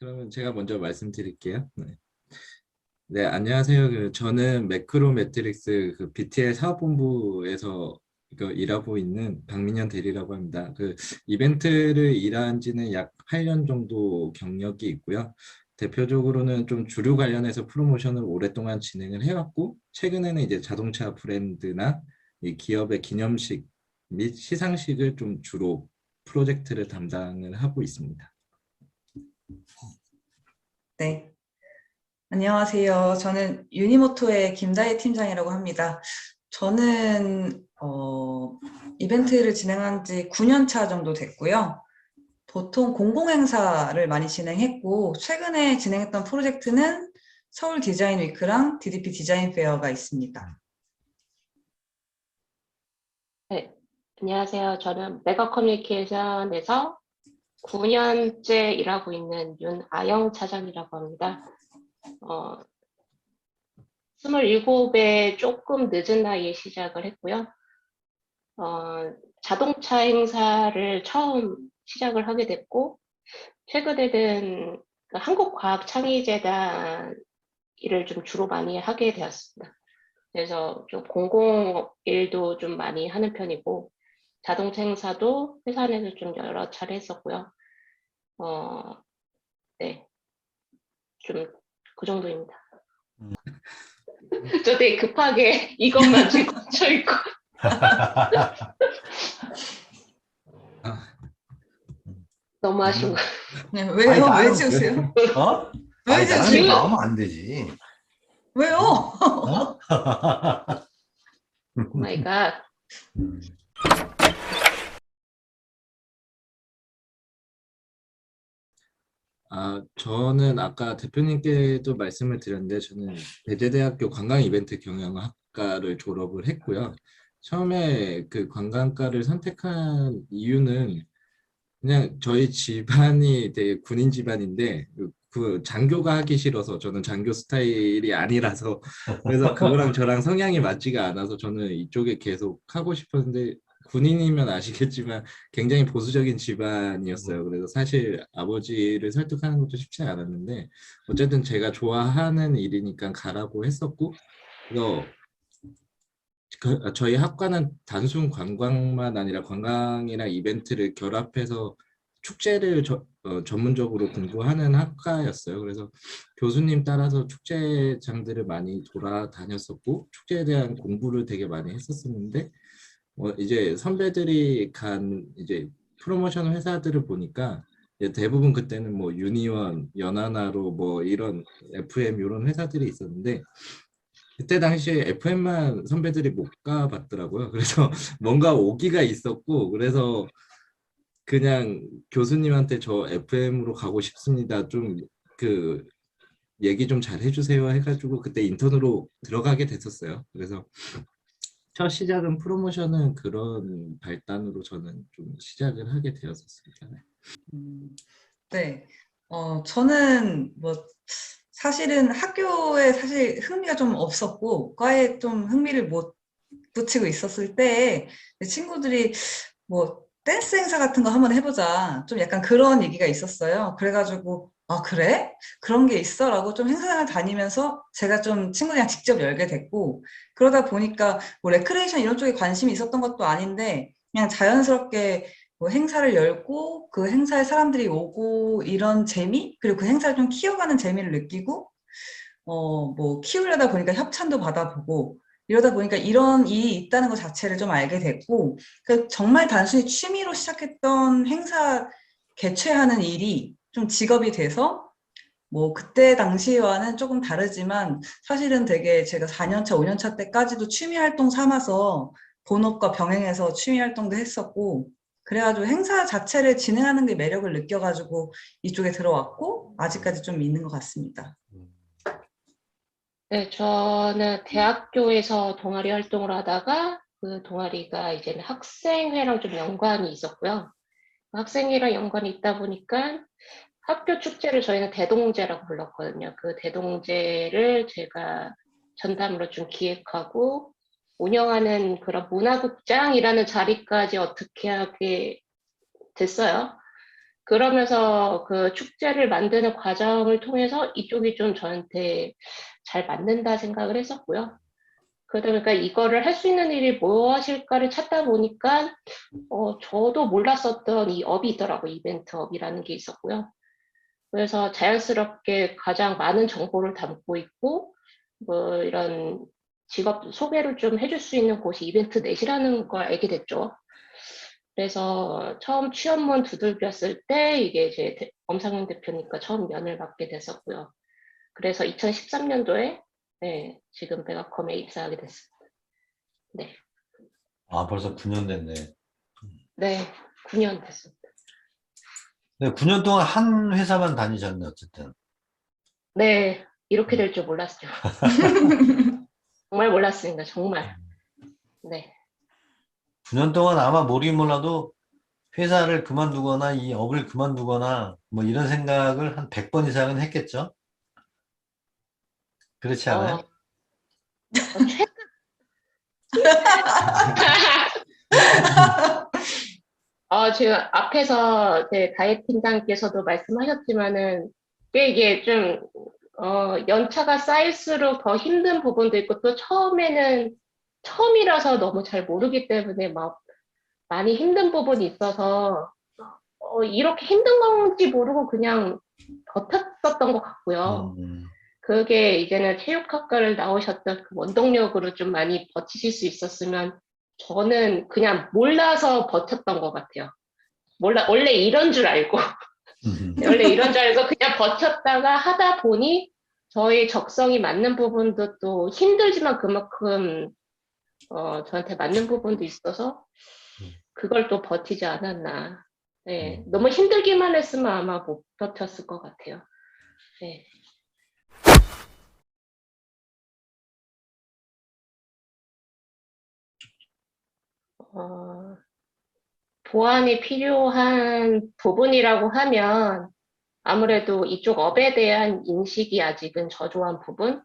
그러면 제가 먼저 말씀드릴게요. 네, 네, 안녕하세요. 저는 매크로 매트릭스 BTL 사업본부에서 일하고 있는 박민현 대리라고 합니다. 이벤트를 일한 지는 약 8년 정도 경력이 있고요. 대표적으로는 좀 주류 관련해서 프로모션을 오랫동안 진행을 해왔고, 최근에는 이제 자동차 브랜드나 이 기업의 기념식 및 시상식을 좀 주로 프로젝트를 담당을 하고 있습니다. 네, 안녕하세요. 저는 유니모토의 김다혜 팀장이라고 합니다. 저는 이벤트를 진행한 지 9년 차 정도 됐고요. 보통 공공행사를 많이 진행했고, 최근에 진행했던 프로젝트는 서울 디자인 위크랑 DDP 디자인 페어가 있습니다. 네, 안녕하세요. 저는 메가 커뮤니케이션에서 9년째 일하고 있는 윤아영 차장이라고 합니다. 27에 조금 늦은 나이에 시작을 했고요. 자동차 행사를 처음 시작을 하게 됐고, 최근에는 그 한국과학창의재단 일을 좀 주로 많이 하게 되었습니다. 그래서 좀 공공 일도 좀 많이 하는 편이고, 자동차 행사도 회사 내에서 좀 여러 차례 했었고요. 네, 좀 그 정도입니다. 저 되게 급하게 이것만 지금 쳐있고. 너무 하신 거. 네, 아니, 왜요? 왜 나는 지우세요? 어? 왜 아니, 나는 지우세요? 나오면 안 되지. 왜요? 어? 오 마이 갓. 저는 아까 대표님께도 말씀을 드렸는데 저는 배재대학교 관광 이벤트 경영학과를 졸업을 했고요. 처음에 그 관광과를 선택한 이유는 그냥 저희 집안이 되게 군인 집안인데 장교가 하기 싫어서 저는 장교 스타일이 아니라서 그래서 그거랑 저랑 성향이 맞지가 않아서 저는 이쪽에 계속 하고 싶었는데 군인이면 아시겠지만 굉장히 보수적인 집안이었어요. 그래서 사실 아버지를 설득하는 것도 쉽지 않았는데 어쨌든 제가 좋아하는 일이니까 가라고 했었고 그래서 저희 학과는 단순 관광만 아니라 관광이랑 이벤트를 결합해서 축제를 전문적으로 공부하는 학과였어요. 그래서 교수님 따라서 축제장들을 많이 돌아다녔었고 축제에 대한 공부를 되게 많이 했었었는데 이제 선배들이 간 이제 프로모션 회사들을 보니까 이제 대부분 그때는 뭐 유니원, 연하나로 뭐 이런 FM 이런 회사들이 있었는데 그때 당시에 FM만 선배들이 못 가봤더라고요. 그래서 뭔가 오기가 있었고, 그래서 그냥 교수님한테 저 FM으로 가고 싶습니다. 좀 그 얘기 좀 잘 해주세요 해가지고 그때 인턴으로 들어가게 됐었어요. 그래서 첫 시작은 프로모션은 그런 발단으로 저는 좀 시작을 하게 되었었습니다. 네. 네, 저는 사실은 학교에 사실 흥미가 좀 없었고, 과에 좀 흥미를 못 붙이고 있었을 때, 친구들이 댄스 행사 같은 거 한번 해보자. 좀 약간 그런 얘기가 있었어요. 그래가지고, 아, 그래? 그런 게 있어? 라고 좀 행사장을 다니면서 제가 좀 친구들이랑 직접 열게 됐고, 그러다 보니까 레크레이션 이런 쪽에 관심이 있었던 것도 아닌데, 그냥 자연스럽게 행사를 열고, 그 행사에 사람들이 오고, 이런 재미? 그리고 그 행사를 좀 키워가는 재미를 느끼고, 키우려다 보니까 협찬도 받아보고, 이러다 보니까 이런 일이 있다는 것 자체를 좀 알게 됐고, 정말 단순히 취미로 시작했던 행사 개최하는 일이 좀 직업이 돼서, 그때 당시와는 조금 다르지만, 사실은 되게 제가 4년차, 5년차 때까지도 취미 활동 삼아서 본업과 병행해서 취미 활동도 했었고, 그래가지고 행사 자체를 진행하는 게 매력을 느껴가지고 이쪽에 들어왔고, 아직까지 좀 있는 것 같습니다. 네, 저는 대학교에서 동아리 활동을 하다가 그 동아리가 이제는 학생회랑 좀 연관이 있었고요. 학생회랑 연관이 있다 보니까 학교 축제를 저희는 대동제라고 불렀거든요. 그 대동제를 제가 전담으로 좀 기획하고 운영하는 그런 문화국장이라는 자리까지 어떻게 하게 됐어요. 그러면서 그 축제를 만드는 과정을 통해서 이쪽이 좀 저한테 잘 맞는다 생각을 했었고요. 그러다 보니까 이거를 할 수 있는 일이 무엇일까를 찾다 보니까 저도 몰랐었던 이 업이 있더라고요. 이벤트 업이라는 게 있었고요. 그래서 자연스럽게 가장 많은 정보를 담고 있고, 뭐 이런 직업 소개를 좀 해줄 수 있는 곳이 이벤트 넷이라는 걸 알게 됐죠. 그래서 처음 취업문 두들겼을 때 이게 이제 엄상영 대표님과 처음 면을 맡게 됐었고요. 그래서 2013년도에 네, 지금 백악컴에 입사하게 됐습니다. 네, 아, 벌써 9년 됐네. 네, 9년 됐습니다. 네, 9년 동안 한 회사만 다니셨네, 어쨌든. 네, 이렇게 될 줄 몰랐죠. 정말 몰랐습니다. 정말. 네. 9년 동안 아마 모르긴 몰라도 회사를 그만두거나 이 업을 그만두거나 뭐 이런 생각을 한 100번 이상은 했겠죠? 그렇지 않아요? 최... 지금 앞에서 다이어트 팀장께서도 말씀하셨지만은 꽤 이게 좀 연차가 쌓일수록 더 힘든 부분도 있고 또 처음에는 처음이라서 너무 잘 모르기 때문에 막 많이 힘든 부분이 있어서 이렇게 힘든 건지 모르고 그냥 버텼었던 것 같고요. 그게 이제는 체육학과를 나오셨던 그 원동력으로 좀 많이 버티실 수 있었으면 저는 그냥 몰라서 버텼던 것 같아요. 원래 이런 줄 알고, 원래 이런 줄 알고 그냥 버텼다가 하다 보니 저의 적성이 맞는 부분도 또 힘들지만 그만큼 저한테 맞는 부분도 있어서 그걸 또 버티지 않았나. 네, 너무 힘들기만 했으면 아마 못 버텼을 것 같아요. 네. 보완이 필요한 부분이라고 하면 아무래도 이쪽 업에 대한 인식이 아직은 저조한 부분?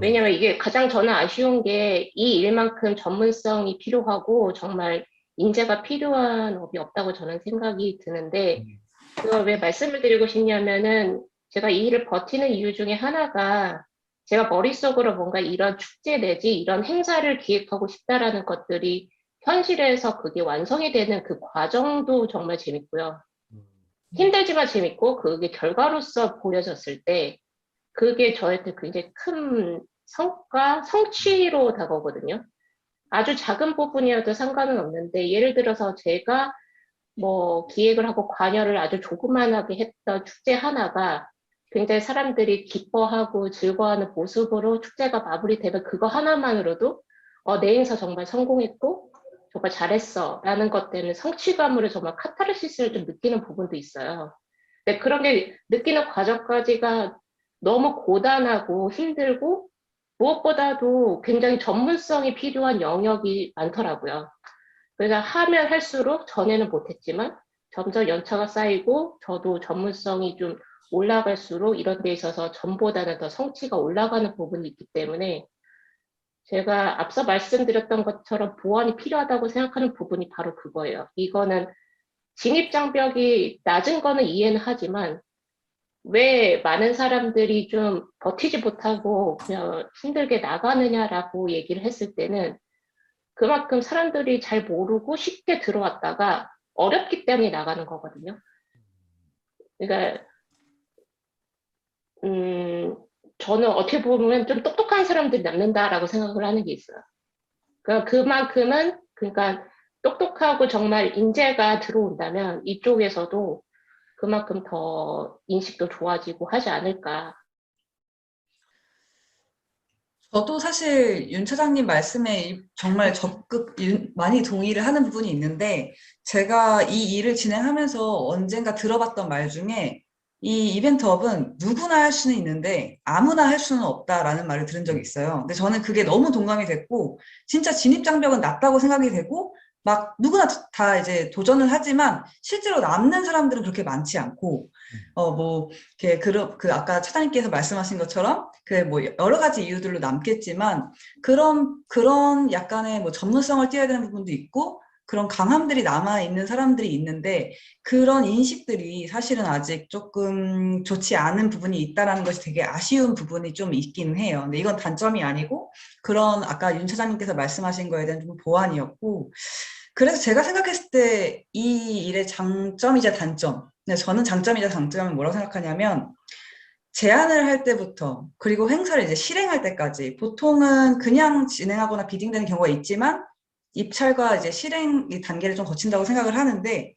왜냐면 이게 가장 저는 아쉬운 게 이 일만큼 전문성이 필요하고 정말 인재가 필요한 업이 없다고 저는 생각이 드는데 그걸 왜 말씀을 드리고 싶냐면은 제가 이 일을 버티는 이유 중에 하나가 제가 머릿속으로 뭔가 이런 축제 내지 이런 행사를 기획하고 싶다라는 것들이 현실에서 그게 완성이 되는 그 과정도 정말 재밌고요. 힘들지만 재밌고 그게 결과로서 보여졌을 때 그게 저한테 굉장히 큰 성과, 성취로 다가오거든요. 아주 작은 부분이어도 상관은 없는데 예를 들어서 제가 뭐 기획을 하고 관여를 아주 조그만하게 했던 축제 하나가 굉장히 사람들이 기뻐하고 즐거워하는 모습으로 축제가 마무리되면 그거 하나만으로도 내 행사 정말 성공했고 정말 잘했어 라는 것 때문에 성취감으로 정말 카타르시스를 좀 느끼는 부분도 있어요. 근데 그런 게 느끼는 과정까지가 너무 고단하고 힘들고 무엇보다도 굉장히 전문성이 필요한 영역이 많더라고요. 그래서 하면 할수록 전에는 못했지만 점점 연차가 쌓이고 저도 전문성이 좀 올라갈수록 이런 데 있어서 전보다는 더 성취가 올라가는 부분이 있기 때문에 제가 앞서 말씀드렸던 것처럼 보완이 필요하다고 생각하는 부분이 바로 그거예요. 이거는 진입장벽이 낮은 거는 이해는 하지만 왜 많은 사람들이 좀 버티지 못하고 그냥 힘들게 나가느냐라고 얘기를 했을 때는 그만큼 사람들이 잘 모르고 쉽게 들어왔다가 어렵기 때문에 나가는 거거든요. 그러니까 저는 어떻게 보면 좀 똑똑한 사람들이 남는다라고 생각을 하는 게 있어요. 그러니까 그만큼은 그러니까 똑똑하고 정말 인재가 들어온다면 이쪽에서도 그만큼 더 인식도 좋아지고 하지 않을까. 저도 사실 윤 차장님 말씀에 정말 적극 많이 동의를 하는 부분이 있는데 제가 이 일을 진행하면서 언젠가 들어봤던 말 중에 이 이벤트업은 누구나 할 수는 있는데 아무나 할 수는 없다라는 말을 들은 적이 있어요. 근데 저는 그게 너무 동감이 됐고 진짜 진입장벽은 낮다고 생각이 되고 막 누구나 다 이제 도전을 하지만 실제로 남는 사람들은 그렇게 많지 않고 뭐 이렇게 그 아까 차장님께서 말씀하신 것처럼 그 뭐 여러 가지 이유들로 남겠지만 그런 약간의 뭐 전문성을 띄어야 되는 부분도 있고 그런 강함들이 남아있는 사람들이 있는데 그런 인식들이 사실은 아직 조금 좋지 않은 부분이 있다라는 것이 되게 아쉬운 부분이 좀 있긴 해요. 근데 이건 단점이 아니고 그런 아까 윤 차장님께서 말씀하신 거에 대한 좀 보완이었고 그래서 제가 생각했을 때 이 일의 장점이자 단점 근데 저는 장점이자 단점은 뭐라고 생각하냐면 제안을 할 때부터 그리고 행사를 이제 실행할 때까지 보통은 그냥 진행하거나 비딩되는 경우가 있지만 입찰과 이제 실행 이 단계를 좀 거친다고 생각을 하는데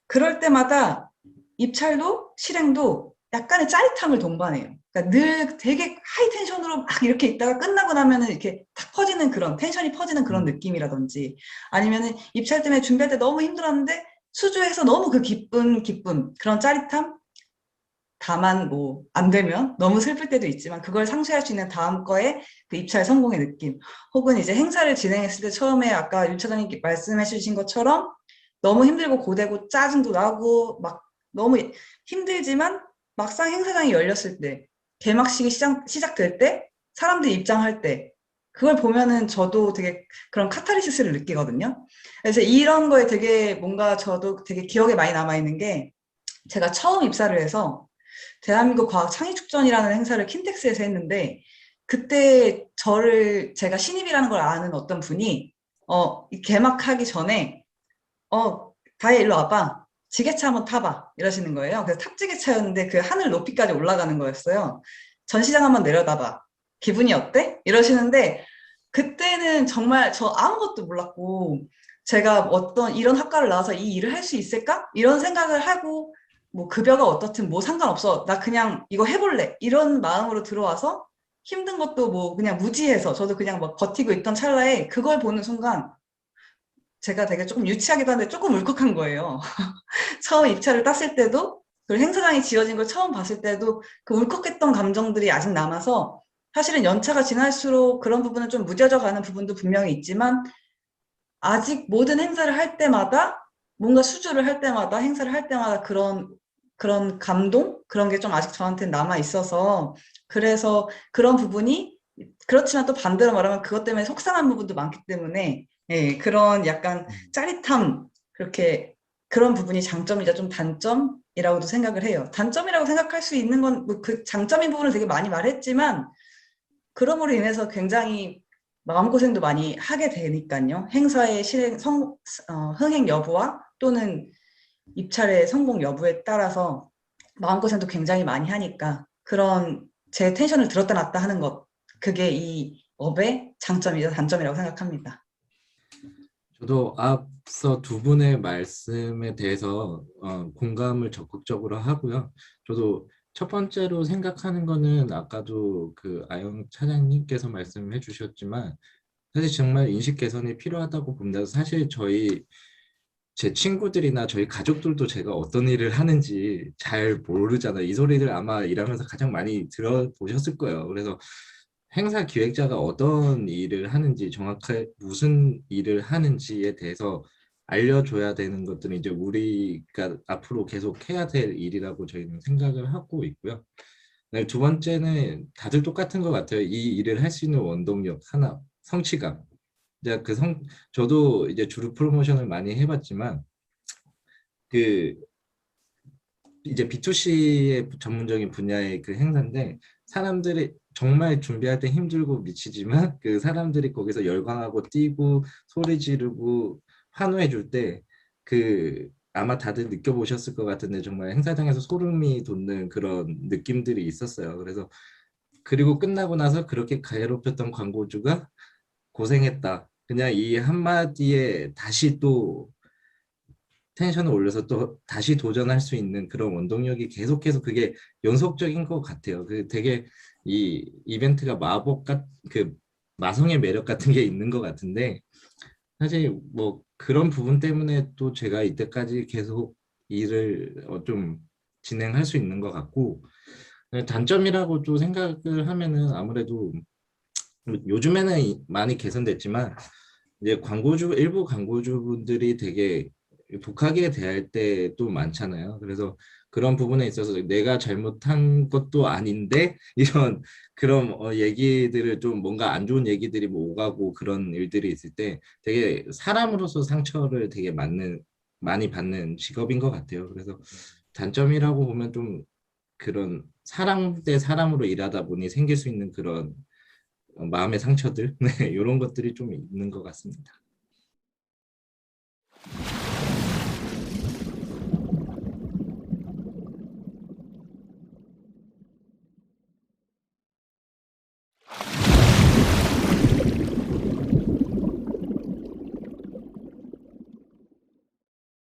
그럴 때마다 입찰도 실행도 약간의 짜릿함을 동반해요. 그러니까 늘 되게 하이 텐션으로 막 이렇게 있다가 끝나고 나면은 이렇게 탁 퍼지는 그런 텐션이 퍼지는 그런 느낌이라든지 아니면은 입찰 때문에 준비할 때 너무 힘들었는데 수주해서 너무 그 기쁨 그런 짜릿함 다만 뭐 안 되면 너무 슬플 때도 있지만 그걸 상쇄할 수 있는 다음 거에 그 입찰 성공의 느낌 혹은 이제 행사를 진행했을 때 처음에 아까 윤 차장님 말씀해 주신 것처럼 너무 힘들고 고되고 짜증도 나고 막 너무 힘들지만 막상 행사장이 열렸을 때 개막식이 시작될 때 사람들이 입장할 때 그걸 보면은 저도 되게 그런 카타르시스를 느끼거든요. 그래서 이런 거에 되게 뭔가 저도 되게 기억에 많이 남아있는 게 제가 처음 입사를 해서 대한민국 과학 창의축전이라는 행사를 킨텍스에서 했는데 그때 제가 신입이라는 걸 아는 어떤 분이 이 개막하기 전에 다혜 일로 와봐 지게차 한번 타봐 이러시는 거예요. 그래서 탑지게차였는데 그 하늘 높이까지 올라가는 거였어요. 전시장 한번 내려다봐 기분이 어때? 이러시는데 그때는 정말 저 아무것도 몰랐고 제가 어떤 이런 학과를 나와서 이 일을 할 수 있을까? 이런 생각을 하고 뭐 급여가 어떻든 뭐 상관없어. 나 그냥 이거 해볼래. 이런 마음으로 들어와서 힘든 것도 뭐 그냥 무지해서 저도 그냥 막 버티고 있던 찰나에 그걸 보는 순간 제가 되게 조금 유치하기도 한데 조금 울컥한 거예요. 처음 입찰을 땄을 때도 그리고 행사장이 지어진 걸 처음 봤을 때도 그 울컥했던 감정들이 아직 남아서 사실은 연차가 지날수록 그런 부분은 좀 무뎌져 가는 부분도 분명히 있지만 아직 모든 행사를 할 때마다 뭔가 수주를 할 때마다 행사를 할 때마다 그런 감동 그런 게 좀 아직 저한테는 남아 있어서 그래서 그런 부분이 그렇지만 또 반대로 말하면 그것 때문에 속상한 부분도 많기 때문에 예, 그런 약간 짜릿함 그렇게 그런 부분이 장점이자 좀 단점이라고도 생각을 해요. 단점이라고 생각할 수 있는 건 뭐 그 장점인 부분을 되게 많이 말했지만 그럼으로 인해서 굉장히 마음고생도 많이 하게 되니까요. 행사의 흥행 여부와 또는 입찰의 성공 여부에 따라서 마음고생도 굉장히 많이 하니까 그런 제 텐션을 들었다 놨다 하는 것 그게 이 업의 장점이자 단점이라고 생각합니다. 저도 앞서 두 분의 말씀에 대해서 공감을 적극적으로 하고요. 저도 첫 번째로 생각하는 거는 아까도 그 아영 차장님께서 말씀해 주셨지만 사실 정말 인식 개선이 필요하다고 봅니다. 사실 제 친구들이나 저희 가족들도 제가 어떤 일을 하는지 잘 모르잖아요. 이 소리를 아마 일하면서 가장 많이 들어보셨을 거예요. 그래서 행사 기획자가 어떤 일을 하는지 정확하게 무슨 일을 하는지에 대해서 알려줘야 되는 것들은 이제 우리가 앞으로 계속 해야 될 일이라고 저희는 생각을 하고 있고요. 네, 두 번째는 다들 똑같은 것 같아요. 이 일을 할 수 있는 원동력 하나, 성취감. 이제 저도 이제 주로 프로모션을 많이 해봤지만 그 이제 B2C의 전문적인 분야의 그 행사인데 사람들이 정말 준비할 때 힘들고 미치지만 그 사람들이 거기서 열광하고 뛰고 소리 지르고 환호해 줄 때 그 아마 다들 느껴보셨을 것 같은데 정말 행사장에서 소름이 돋는 그런 느낌들이 있었어요. 그래서 그리고 끝나고 나서 그렇게 괴롭혔던 광고주가 고생했다. 그냥 이 한마디에 다시 또 텐션을 올려서 또 다시 도전할 수 있는 그런 원동력이 계속해서 그게 연속적인 것 같아요. 그 되게 이 이벤트가 그 마성의 매력 같은 게 있는 것 같은데 사실 뭐 그런 부분 때문에 또 제가 이때까지 계속 일을 좀 진행할 수 있는 것 같고 단점이라고 또 생각을 하면은 아무래도 요즘에는 많이 개선됐지만 이제 일부 광고주분들이 되게 독하게 대할 때도 많잖아요. 그래서 그런 부분에 있어서 내가 잘못한 것도 아닌데 이런 그런 얘기들을 좀 뭔가 안 좋은 얘기들이 뭐 오가고 그런 일들이 있을 때 되게 사람으로서 상처를 되게 많이 받는 직업인 것 같아요. 그래서 단점이라고 보면 좀 그런 사람 대 사람으로 일하다 보니 생길 수 있는 그런 마음의 상처들, 네, 이런 것들이 좀 있는 것 같습니다.